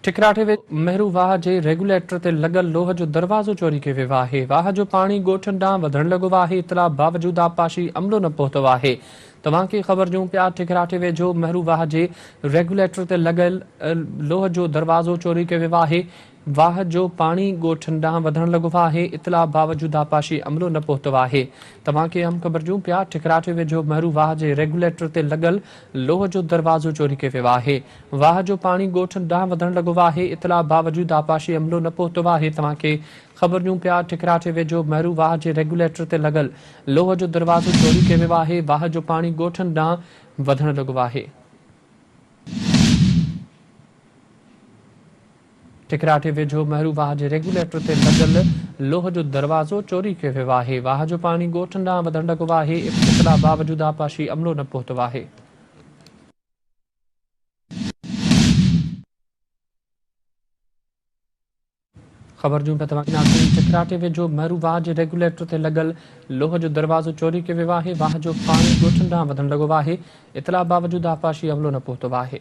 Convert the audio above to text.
ठिकराठे में मेहरू वाह जे रेगुलेटर ते लगल लोह जो दरवाजो चोरी कयो वियो आहे। वाह जो पानी ॻोठनि ॾांहुं वधण लॻो आहे। इतला बावजूद आबपाशी अमलो न पहुतो आहे। तव्हांखे ख़बर ॾियूं पिया ठिकराठे वेझो मेहरू वाह जे रेगुलेटर ते लॻल लोह जो दरवाजो चोरी कयो वियो आहे। वाह जो पानी ॻोठनि ॾांहुं वधण लॻो आहे। इतला बावजूद आबपाशी अमलो न पहुतो आहे। तव्हांखे हम ख़बर ॾियूं पिया ठिकराठे वेझो मेहरू वाह जे रेगुलेटर ते लॻल लोह जो दरवाजो चोरी कयो वियो आहे। वाह जो पानी ॻोठनि ॾांहुं वधण लॻो आहे। इतला बावजूद आबपाशी अमलो न पहुतो आहे। तव्हांखे ख़बर ॾियूं पिया ठिकराठे वेझो मेहरू वाह जे रेगुलेटर ते लॻल लोह जो दरवाजो चोरी कयो वियो आहे। वाह जो पानी ॻोठनि ॾांहुं वधण लॻो आहे। ठिकराठे वेझो मेहरू वाह जे रेगुलेटर ते लॻल लोह जो दरवाजो चोरी कयो वियो आहे। वाह जो पानी ॻोठनि ॾांहुं वधण लॻो आहे। इतला बावजूद आबपाशी अमलो न पहुतो आहे। ख़बर ॾियूं पिया तव्हांखे ठिकराठे वेझो मेहरू वाह जे रेगुलेटर ते लॻल लोह जो दरवाजो चोरी कयो वियो आहे। वाह जो पानी ॻोठनि ॾांहुं वधण लॻो आहे। इतला बावजूद आबपाशी अमलो न पहुतो आहे।